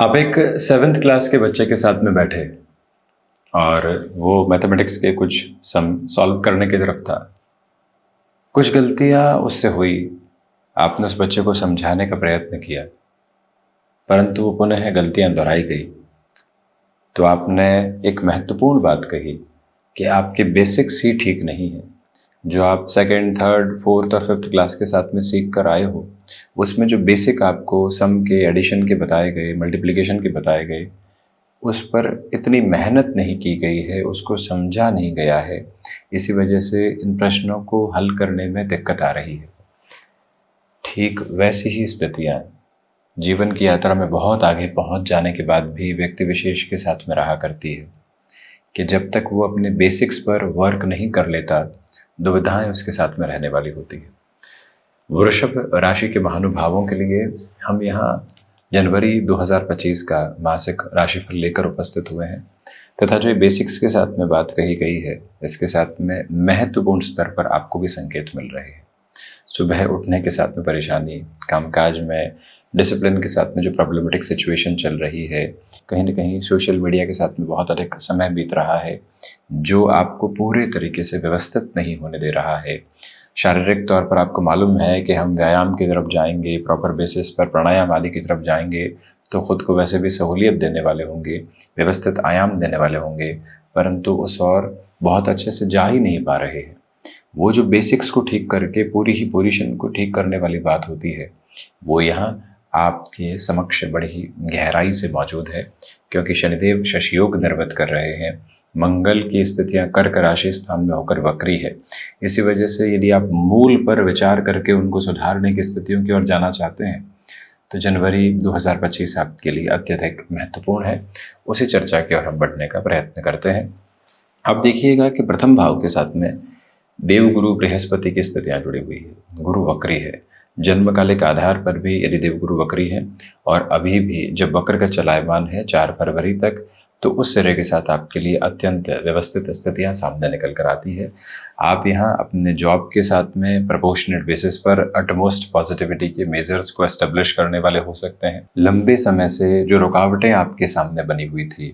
आप एक 7th class के बच्चे के साथ में बैठे और वो मैथमेटिक्स के कुछ सम सॉल्व करने की तरफ था। कुछ गलतियां उससे हुई। आपने उस बच्चे को समझाने का प्रयत्न किया, परंतु वो पुनः गलतियां दोहराई गई। तो आपने एक महत्वपूर्ण बात कही कि आपके बेसिक्स ही ठीक नहीं है। जो आप सेकंड, थर्ड, फोर्थ और फिफ्थ क्लास के साथ में सीख कर आए हो, उसमें जो बेसिक आपको सम के, एडिशन के बताए गए, मल्टीप्लिकेशन के बताए गए, उस पर इतनी मेहनत नहीं की गई है, उसको समझा नहीं गया है। इसी वजह से इन प्रश्नों को हल करने में दिक्कत आ रही है। ठीक वैसी ही स्थितियाँ जीवन की यात्रा में बहुत आगे पहुंच जाने के बाद भी व्यक्ति विशेष के साथ में रहा करती है कि जब तक वो अपने बेसिक्स पर वर्क नहीं कर लेता, दुविधाएं उसके साथ में रहने वाली होती है। वृषभ राशि के महानुभावों के लिए हम यहाँ जनवरी 2025 का मासिक राशिफल लेकर उपस्थित हुए हैं, तथा जो बेसिक्स के साथ में बात कही गई है, इसके साथ में महत्वपूर्ण स्तर पर आपको भी संकेत मिल रहे हैं। सुबह उठने के साथ में परेशानी, कामकाज में डिसिप्लिन के साथ में जो प्रॉब्लमेटिक सिचुएशन चल रही है, कहीं ना कहीं सोशल मीडिया के साथ में बहुत अधिक समय बीत रहा है जो आपको पूरे तरीके से व्यवस्थित नहीं होने दे रहा है। शारीरिक तौर पर आपको मालूम है कि हम व्यायाम की तरफ जाएंगे, प्रॉपर बेसिस पर प्राणायाम आदि की तरफ जाएंगे तो खुद को वैसे भी सहूलियत देने वाले होंगे, व्यवस्थित आयाम देने वाले होंगे, परंतु उस और बहुत अच्छे से जा ही नहीं पा रहे हैं। वो जो बेसिक्स को ठीक करके पूरी ही पोजीशन को ठीक करने वाली बात होती है, वो यहाँ आपके समक्ष बड़ी ही गहराई से मौजूद है, क्योंकि शनिदेव शशयोग निर्मित कर रहे हैं। मंगल की स्थितियां कर्क राशि स्थान में होकर वक्री है। इसी वजह से यदि आप मूल पर विचार करके उनको सुधारने की स्थितियों की ओर जाना चाहते हैं तो जनवरी 2025 आपके लिए अत्यधिक महत्वपूर्ण है। उसी चर्चा की ओर हम बढ़ने का प्रयत्न करते हैं। अब देखिएगा कि प्रथम भाव के साथ में देवगुरु बृहस्पति की स्थितियां जुड़ी हुई है। गुरु वक्री है। जन्मकालिक आधार पर भी यदि देवगुरु वक्री है और अभी भी जब वक्र का चलायमान है 4 फरवरी तक, तो उस सिरे के साथ आपके लिए अत्यंत व्यवस्थित स्थितियां सामने निकल कर आती है। आप यहाँ अपने जॉब के साथ में प्रपोर्शनेट बेसिस पर अटमोस्ट पॉजिटिविटी के मेजर्स को एस्टेब्लिश करने वाले हो सकते हैं। लंबे समय से जो रुकावटें आपके सामने बनी हुई थी,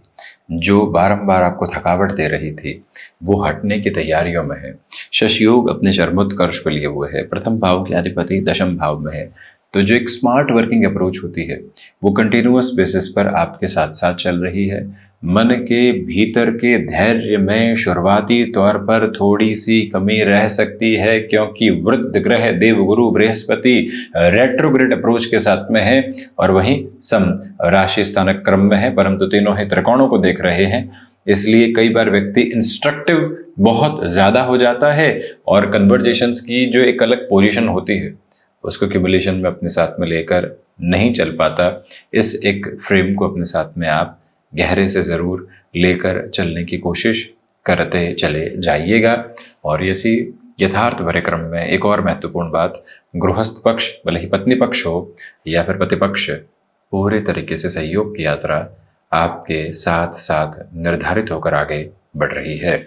जो बारंबार आपको थकावट दे रही थी, वो हटने की तैयारियों में है। शशयोग अपने चरमोत्कर्ष को लिए हुए है। प्रथम भाव के अधिपति दशम भाव में है, तो जो एक स्मार्ट वर्किंग अप्रोच होती है वो कंटिन्यूअस बेसिस पर आपके साथ साथ चल रही है। मन के भीतर के धैर्य में शुरुआती तौर पर थोड़ी सी कमी रह सकती है, क्योंकि वृद्ध ग्रह देवगुरु बृहस्पति रेट्रोग्रेड अप्रोच के साथ में है और वहीं सम राशि स्थानक क्रम में है, परंतु तीनों ही त्रिकोणों को देख रहे हैं। इसलिए कई बार व्यक्ति इंस्ट्रक्टिव बहुत ज्यादा हो जाता है और कन्वर्जेशंस की जो एक अलग पोजीशन होती है उसको क्यूमुलेशन में अपने साथ में लेकर नहीं चल पाता। इस एक फ्रेम को अपने साथ में आप गहरे से ज़रूर लेकर चलने की कोशिश करते चले जाइएगा। और इसी यथार्थ भरे क्रम में एक और महत्वपूर्ण बात, गृहस्थ पक्ष, भले ही पत्नी पक्ष हो या फिर पति पक्ष, पूरे तरीके से सहयोग की यात्रा आपके साथ साथ निर्धारित होकर आगे बढ़ रही है।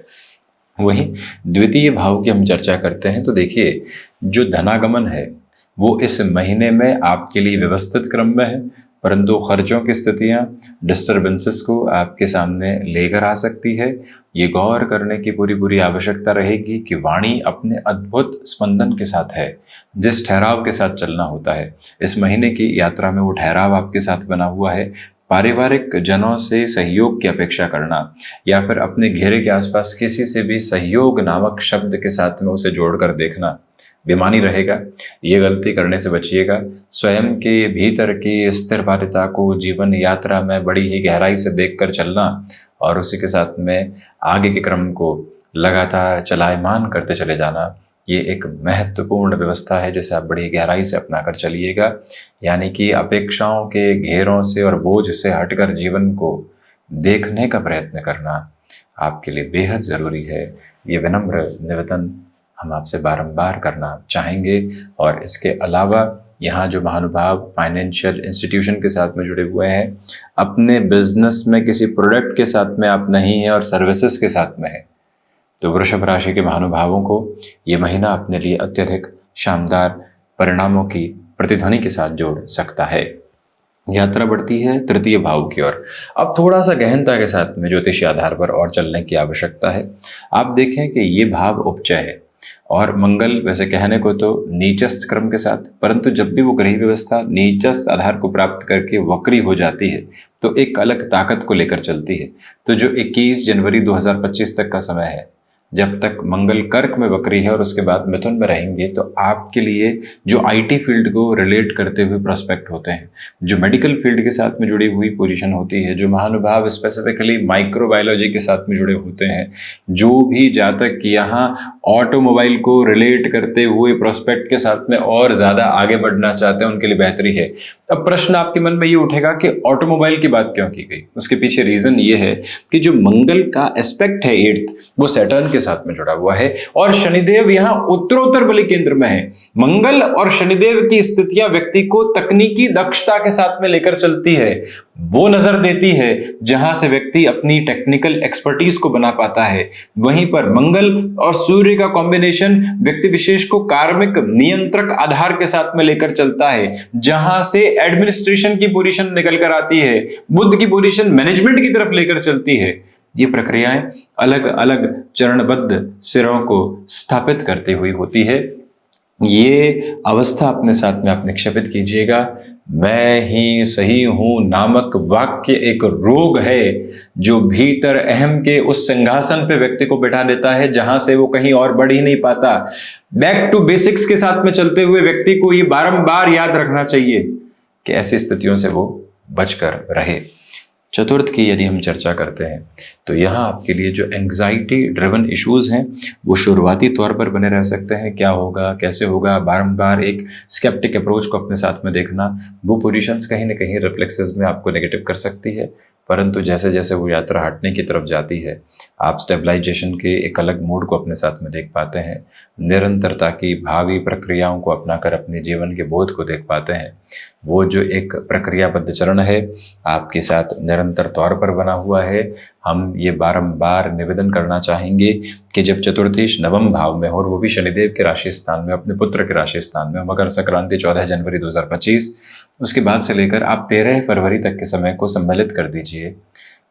वहीं द्वितीय भाव की हम चर्चा करते हैं तो देखिए, जो धनागमन है वो इस महीने में आपके लिए व्यवस्थित क्रम में है, परंतु खर्चों की स्थितियां डिस्टर्बेंसेस को आपके सामने लेकर आ सकती है। ये गौर करने की पूरी आवश्यकता रहेगी कि वाणी अपने अद्भुत स्पंदन के साथ है। जिस ठहराव के साथ चलना होता है, इस महीने की यात्रा में वो ठहराव आपके साथ बना हुआ है। पारिवारिक जनों से सहयोग की अपेक्षा करना या फिर अपने घेरे के आसपास किसी से भी सहयोग नामक शब्द के साथ में उसे जोड़कर देखना बेमानी रहेगा। ये गलती करने से बचिएगा। स्वयं के भीतर की स्थिरपारता को जीवन यात्रा में बड़ी ही गहराई से देखकर चलना और उसी के साथ में आगे के क्रम को लगातार चलायमान करते चले जाना, ये एक महत्वपूर्ण व्यवस्था है जिसे आप बड़ी गहराई से अपना कर चलिएगा। यानी कि अपेक्षाओं के घेरों से और बोझ से हटकर जीवन को देखने का प्रयत्न करना आपके लिए बेहद ज़रूरी है। ये विनम्र निवेदन हम आपसे बारंबार करना चाहेंगे। और इसके अलावा यहाँ जो महानुभाव फाइनेंशियल इंस्टीट्यूशन के साथ में जुड़े हुए हैं, अपने बिजनेस में किसी प्रोडक्ट के साथ में आप नहीं हैं और सर्विसेज के साथ में हैं, तो वृषभ राशि के महानुभावों को ये महीना अपने लिए अत्यधिक शानदार परिणामों की प्रतिध्वनि के साथ जोड़ सकता है। यात्रा बढ़ती है तृतीय भाव की ओर। अब थोड़ा सा गहनता के साथ में ज्योतिषीय आधार पर और चलने की आवश्यकता है। आप देखें कि ये भाव उपचय है और मंगल वैसे कहने को तो नीचस्थ क्रम के साथ, परंतु जब भी वो ग्रह व्यवस्था नीचस्थ आधार को प्राप्त करके वक्री हो जाती है तो एक अलग ताकत को लेकर चलती है। तो जो 21 जनवरी 2025 तक का समय है, जब तक मंगल कर्क में वक्री है और उसके बाद मिथुन में रहेंगे, तो आपके लिए जो आईटी फील्ड को रिलेट करते हुए प्रोस्पेक्ट होते हैं, जो मेडिकल फील्ड के साथ में जुड़ी हुई पोजीशन होती है, जो महानुभाव स्पेसिफिकली माइक्रोबायोलॉजी के साथ में जुड़े होते हैं, जो भी जातक यहाँ ऑटोमोबाइल को रिलेट करते हुए प्रोस्पेक्ट के साथ में और ज़्यादा आगे बढ़ना चाहते हैं, उनके लिए बेहतरी है। अब प्रश्न आपके मन में ये उठेगा कि ऑटोमोबाइल की बात क्यों की गई? उसके पीछे रीजन ये है कि जो मंगल का एस्पेक्ट है 8th, वो सैटर्न के साथ में जुड़ा हुआ है और शनिदेव यहाँ उत्तरोत्तर बलि केंद्र में है। मंगल और शनिदेव की स्थितियां व्यक्ति को तकनीकी दक्षता के साथ में लेकर चलती है, वो नजर देती है जहां से व्यक्ति अपनी टेक्निकल एक्सपर्टीज को बना पाता है। वहीं पर मंगल और सूर्य का कॉम्बिनेशन व्यक्ति विशेष को कार्मिक नियंत्रक आधार के साथ में लेकर चलता है, जहां से एडमिनिस्ट्रेशन की पोजीशन निकल कर आती है, बुध की पोजीशन मैनेजमेंट की तरफ लेकर चलती है। ये प्रक्रियाएं अलग अलग चरणबद्ध सिरों को स्थापित करती हुई होती है। ये अवस्था अपने साथ में आप निक्षेपित कीजिएगा। मैं ही सही हूं नामक वाक्य एक रोग है जो भीतर अहम के उस सिंहासन पे व्यक्ति को बिठा देता है, जहां से वो कहीं और बढ़ ही नहीं पाता। बैक टू बेसिक्स के साथ में चलते हुए व्यक्ति को ये बारंबार याद रखना चाहिए कि ऐसी स्थितियों से वो बचकर रहे। चतुर्थ की यदि हम चर्चा करते हैं तो यहाँ आपके लिए जो एंग्जाइटी ड्रिवन इश्यूज हैं वो शुरुआती तौर पर बने रह सकते हैं। क्या होगा, कैसे होगा, बारंबार एक स्केप्टिक अप्रोच को अपने साथ में देखना, वो पोजीशंस कहीं ना कहीं रिफ्लेक्सेस में आपको नेगेटिव कर सकती है। परंतु जैसे जैसे वो यात्रा हटने की तरफ जाती है, आप स्टेबलाइजेशन के एक अलग मोड को अपने साथ में देख पाते हैं, निरंतरता की भावी प्रक्रियाओं को अपनाकर अपने जीवन के बोध को देख पाते हैं। वो जो एक प्रक्रियाबद्ध चरण है आपके साथ निरंतर तौर पर बना हुआ है। हम ये बारंबार निवेदन करना चाहेंगे कि जब चतुर्थीश नवम भाव में हो और वो भी शनिदेव के राशि स्थान में, अपने पुत्र के राशि स्थान में, मकर संक्रांति 14 जनवरी 2025, उसके बाद से लेकर आप 13 फरवरी तक के समय को सम्मिलित कर दीजिए।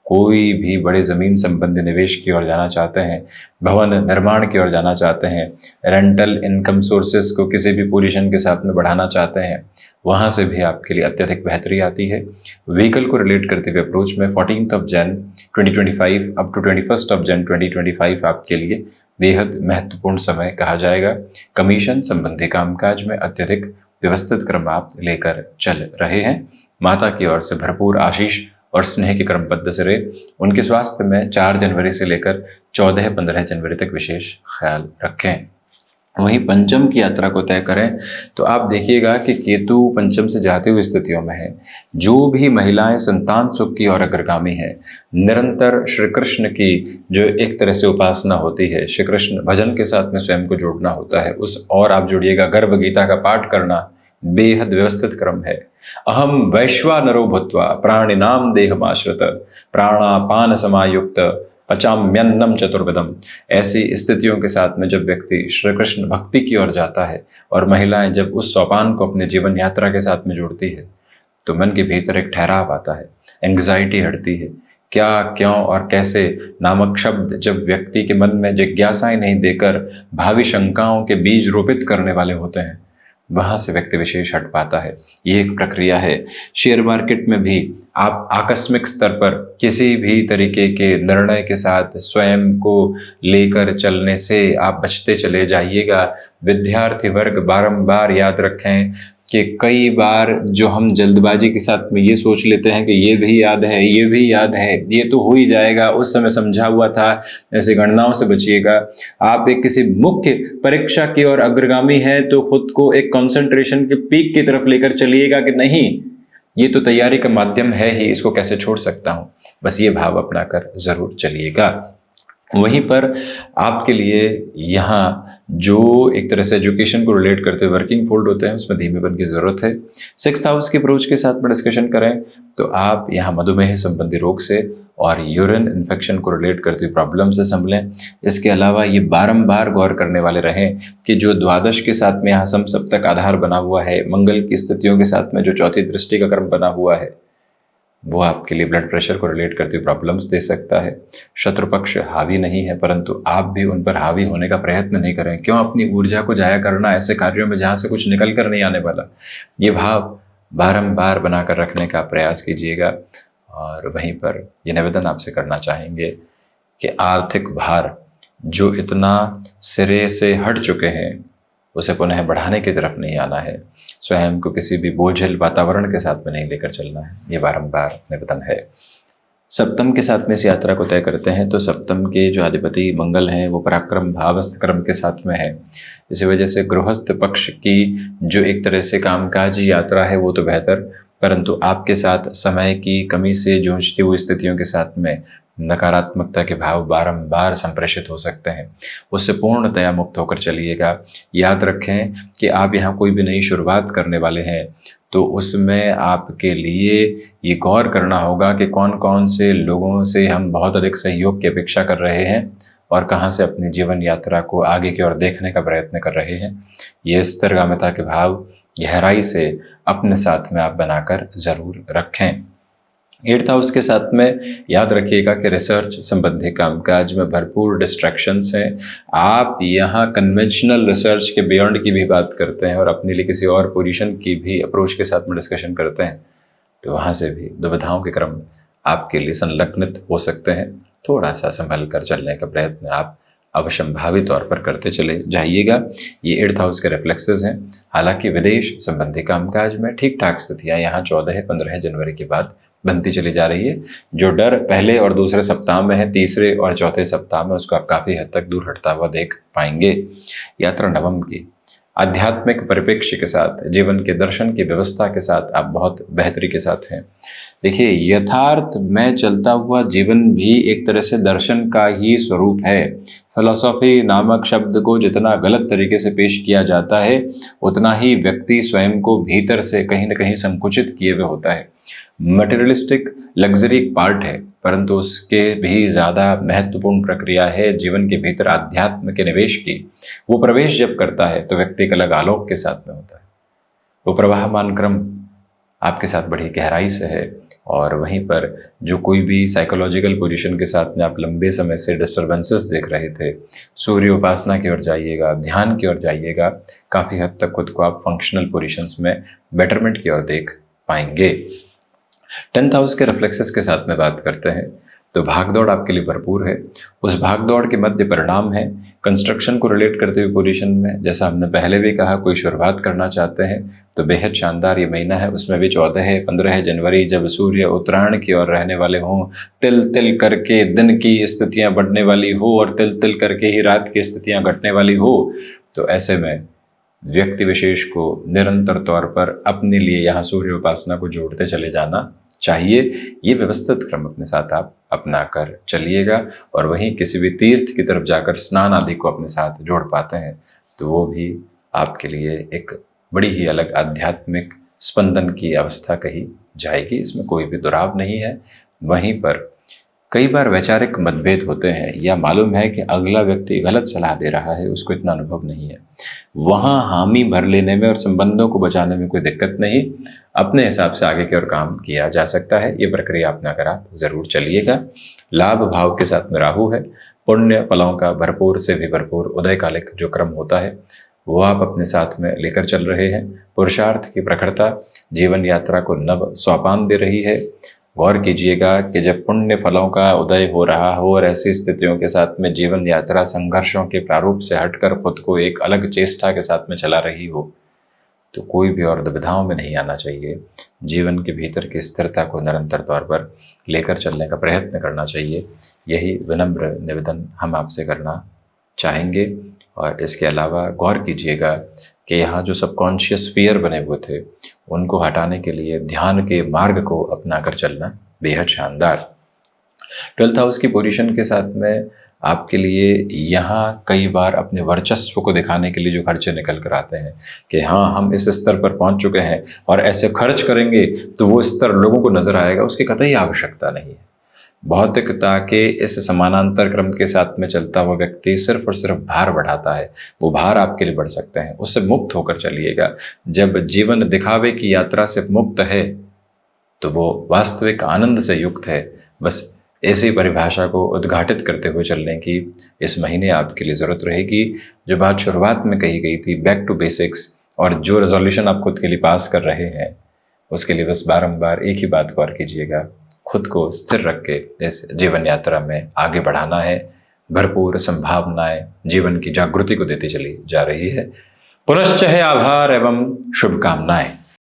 कोई भी बड़े ज़मीन संबंधी निवेश की ओर जाना चाहते हैं, भवन निर्माण की ओर जाना चाहते हैं, रेंटल इनकम सोर्सेज को किसी भी पोजीशन के साथ में बढ़ाना चाहते हैं, वहाँ से भी आपके लिए अत्यधिक बेहतरी आती है। व्हीकल को रिलेट करते हुए अप्रोच में 14 जन 2025 अप टू 21 जन 2025 आपके लिए बेहद महत्वपूर्ण समय कहा जाएगा। कमीशन संबंधी कामकाज में अत्यधिक व्यवस्थित क्रम आप लेकर चल रहे हैं। माता की ओर से भरपूर आशीष और स्नेह के क्रमबद्ध सिरे उनके स्वास्थ्य में 4 जनवरी से लेकर 14-15 जनवरी तक विशेष ख्याल रखें। वहीं पंचम की यात्रा को तय करें तो आप देखिएगा कि केतु पंचम से जाते हुए स्थितियों में है। जो भी महिलाएं संतान सुख की और अग्रगामी है, निरंतर श्री कृष्ण की जो एक तरह से उपासना होती है, श्री कृष्ण भजन के साथ में स्वयं को जोड़ना होता है, उस और आप जुड़िएगा गर्भ गीता का पाठ करना बेहद व्यवस्थित क्रम है। अहम वैश्वानरो भूत्वा प्राणिनाम देहमाश्रित प्राणापान समायुक्त पचाम्यन्नम चतुर्विधम। ऐसी स्थितियों के साथ में जब व्यक्ति श्री कृष्ण भक्ति की ओर जाता है और महिलाएं जब उस सोपान को अपने जीवन यात्रा के साथ में जोड़ती है, तो मन के भीतर एक ठहराव आता है, एंग्जाइटी हटती है। क्या, क्यों और कैसे नामक शब्द जब व्यक्ति के मन में जिज्ञासाएं नहीं देकर भावी शंकाओं के बीज रोपित करने वाले होते हैं, वहां से व्यक्ति विशेष हट पाता है। ये एक प्रक्रिया है। शेयर मार्केट में भी आप आकस्मिक स्तर पर किसी भी तरीके के निर्णय के साथ स्वयं को लेकर चलने से आप बचते चले जाइएगा। विद्यार्थी वर्ग बारंबार याद रखें कि कई बार जो हम जल्दबाजी के साथ में ये सोच लेते हैं कि ये भी याद है, ये भी याद है, ये तो हो ही जाएगा, उस समय समझा हुआ था, ऐसी गणनाओं से बचिएगा। आप एक किसी मुख्य परीक्षा की ओर अग्रगामी है तो खुद को एक कंसंट्रेशन के पीक की तरफ लेकर चलिएगा कि नहीं, ये तो तैयारी का माध्यम है ही, इसको कैसे छोड़ सकता हूँ। बस ये भाव अपनाकर जरूर चलिएगा। वहीं पर आपके लिए यहाँ जो एक तरह से एजुकेशन को रिलेट करते हुए वर्किंग फोल्ड होते हैं, उसमें धीमेपन की जरूरत है। 6th हाउस के अप्रोच के साथ में डिस्कशन करें तो आप यहाँ मधुमेह संबंधी रोग से और यूरिन इन्फेक्शन को रिलेट करती हुई प्रॉब्लम से संभलें। इसके अलावा ये बारंबार गौर करने वाले रहें कि जो द्वादश के साथ में यहाँ सम सप्तक आधार बना हुआ है, मंगल की स्थितियों के साथ में जो चौथी दृष्टि का कर्म बना हुआ है, वो आपके लिए ब्लड प्रेशर को रिलेट करती हुई प्रॉब्लम्स दे सकता है। शत्रु पक्ष हावी नहीं है, परंतु आप भी उन पर हावी होने का प्रयत्न नहीं करें। क्यों अपनी ऊर्जा को जाया करना ऐसे कार्यों में जहाँ से कुछ निकल कर नहीं आने वाला। ये भाव बारंबार बनाकर रखने का प्रयास कीजिएगा। और वहीं पर ये निवेदन आपसे करना चाहेंगे कि आर्थिक भार जो इतना सिरे से हट चुके हैं, उसे पुनः बढ़ाने की तरफ नहीं आना है। स्वयं को किसी भी बोझिल वातावरण के साथ में नहीं लेकर चलना है, ये बारंबार निवेदन है। सप्तम के साथ में इस यात्रा को तय करते हैं तो सप्तम के जो अधिपति मंगल हैं वो पराक्रम भावस्थ क्रम के साथ में है। इसी वजह से गृहस्थ पक्ष की जो एक तरह से कामकाजी यात्रा है वो तो बेहतर, परंतु आपके साथ समय की कमी से जूझती हुई स्थितियों के साथ में नकारात्मकता के भाव बारंबार संप्रेषित हो सकते हैं। उससे पूर्णतया मुक्त होकर चलिएगा। याद रखें कि आप यहाँ कोई भी नई शुरुआत करने वाले हैं तो उसमें आपके लिए ये गौर करना होगा कि कौन कौन से लोगों से हम बहुत अधिक सहयोग की अपेक्षा कर रहे हैं और कहाँ से अपनी जीवन यात्रा को आगे की ओर देखने का प्रयत्न कर रहे हैं। ये स्थिरगामिता के भाव गहराई से अपने साथ में आप बनाकर ज़रूर रखें। 8th हाउस के साथ में याद रखिएगा कि रिसर्च संबंधी कामकाज में भरपूर डिस्ट्रैक्शंस हैं। आप यहाँ कन्वेंशनल रिसर्च के बियॉन्ड की भी बात करते हैं और अपने लिए किसी और पोजीशन की भी अप्रोच के साथ में डिस्कशन करते हैं, तो वहाँ से भी दुविधाओं के क्रम आपके लिए संलग्नित हो सकते हैं। थोड़ा सा संभल कर चलने का प्रयत्न आप अवश्यंभावी तौर पर करते चले जाइएगा। ये 8th हाउस के रिफ्लेक्सेस हैं। हालांकि विदेश संबंधी कामकाज में ठीक ठाक स्थितियाँ यहाँ 14-15 जनवरी के बाद बनती चली जा रही है। जो डर पहले और दूसरे सप्ताह में है, तीसरे और चौथे सप्ताह में उसको आप काफ़ी हद तक दूर हटता हुआ देख पाएंगे। यात्रा नवम की आध्यात्मिक परिप्रेक्ष्य के साथ, जीवन के दर्शन की व्यवस्था के साथ आप बहुत बेहतरी के साथ हैं। देखिए, यथार्थ में चलता हुआ जीवन भी एक तरह से दर्शन का ही स्वरूप है। फिलॉसफी नामक शब्द को जितना गलत तरीके से पेश किया जाता है, उतना ही व्यक्ति स्वयं को भीतर से कहीं ना कहीं संकुचित किए हुए होता है। मटेरियलिस्टिक लग्जरी एक पार्ट है, परंतु उसके भी ज़्यादा महत्वपूर्ण प्रक्रिया है जीवन के भीतर अध्यात्म के निवेश की। वो प्रवेश जब करता है तो व्यक्ति एक अलग आलोक के साथ में होता है। वो प्रवाहमान क्रम आपके साथ बड़ी गहराई से है। और वहीं पर जो कोई भी साइकोलॉजिकल पोजीशन के साथ में आप लंबे समय से डिस्टर्बेंसेस देख रहे थे, सूर्य उपासना की ओर जाइएगा, ध्यान की ओर जाइएगा। काफ़ी हद तक खुद को आप फंक्शनल पोजीशंस में बेटरमेंट की ओर देख पाएंगे। 10th हाउस के रिफ्लेक्सेस के साथ में बात करते हैं तो भागदौड़ आपके लिए भरपूर है। उस भागदौड़ के मध्य परिणाम है कंस्ट्रक्शन को रिलेट करते हुए पोजीशन में। जैसा हमने पहले भी कहा, कोई शुरुआत करना चाहते हैं तो बेहद शानदार ये महीना है। उसमें भी 14-15 जनवरी जब सूर्य उत्तरायण की ओर रहने वाले हों, तिल तिल करके दिन की स्थितियां बढ़ने वाली हो और तिल तिल करके ही रात की स्थितियां घटने वाली हो, तो ऐसे में व्यक्ति विशेष को निरंतर तौर पर अपने लिए यहाँ सूर्य उपासना को जोड़ते चले जाना चाहिए। ये व्यवस्थित क्रम अपने साथ आप अपना कर चलिएगा। और वहीं किसी भी तीर्थ की तरफ जाकर स्नान आदि को अपने साथ जोड़ पाते हैं तो वो भी आपके लिए एक बड़ी ही अलग आध्यात्मिक स्पंदन की अवस्था कही जाएगी। इसमें कोई भी दुराव नहीं है। वहीं पर कई बार वैचारिक मतभेद होते हैं या मालूम है कि अगला व्यक्ति गलत सलाह दे रहा है, उसको इतना अनुभव नहीं है, वहाँ हामी भर लेने में और संबंधों को बचाने में कोई दिक्कत नहीं। अपने हिसाब से आगे की ओर काम किया जा सकता है। ये प्रक्रिया अपनाकर आप जरूर चलिएगा। लाभ भाव के साथ में राहु है। पुण्य फलों का भरपूर से भी भरपूर उदयकालिक जो क्रम होता है वो आप अपने साथ में लेकर चल रहे हैं। पुरुषार्थ की प्रखरता जीवन यात्रा को नव सोपान दे रही है। गौर कीजिएगा कि जब पुण्य फलों का उदय हो रहा हो और ऐसी स्थितियों के साथ में जीवन यात्रा संघर्षों के प्रारूप से हटकर खुद को एक अलग चेष्टा के साथ में चला रही हो, तो कोई भी और दुविधाओं में नहीं आना चाहिए। जीवन के भीतर की स्थिरता को निरंतर तौर पर लेकर चलने का प्रयत्न करना चाहिए। यही विनम्र निवेदन हम आपसे करना चाहेंगे। और इसके अलावा गौर कीजिएगा कि यहाँ जो सबकॉन्शियस फियर बने हुए थे उनको हटाने के लिए ध्यान के मार्ग को अपनाकर चलना बेहद शानदार। 12th हाउस की पोजीशन के साथ में आपके लिए यहाँ कई बार अपने वर्चस्व को दिखाने के लिए जो खर्चे निकल कर आते हैं कि हाँ हम इस स्तर पर पहुँच चुके हैं और ऐसे खर्च करेंगे तो वो स्तर लोगों को नजर आएगा, उसकी कतई आवश्यकता नहीं है। भौतिकता के इस समानांतर क्रम के साथ में चलता हुआ व्यक्ति सिर्फ और सिर्फ भार बढ़ाता है। वो भार आपके लिए बढ़ सकते हैं, उससे मुक्त होकर चलिएगा। जब जीवन दिखावे की यात्रा से मुक्त है तो वो वास्तविक आनंद से युक्त है। बस ऐसी परिभाषा को उद्घाटित करते हुए चलने की इस महीने आपके लिए ज़रूरत रहेगी। जो बात शुरुआत में कही गई थी, बैक टू बेसिक्स, और जो रेजोल्यूशन आप खुद के लिए पास कर रहे हैं, उसके लिए बस बारंबार एक ही बात गौर कीजिएगा, खुद को स्थिर रख के इस जीवन यात्रा में आगे बढ़ाना है। भरपूर संभावनाएं जीवन की जागृति को देती चली जा रही है। पुनश्च है आभार एवं शुभकामनाएं।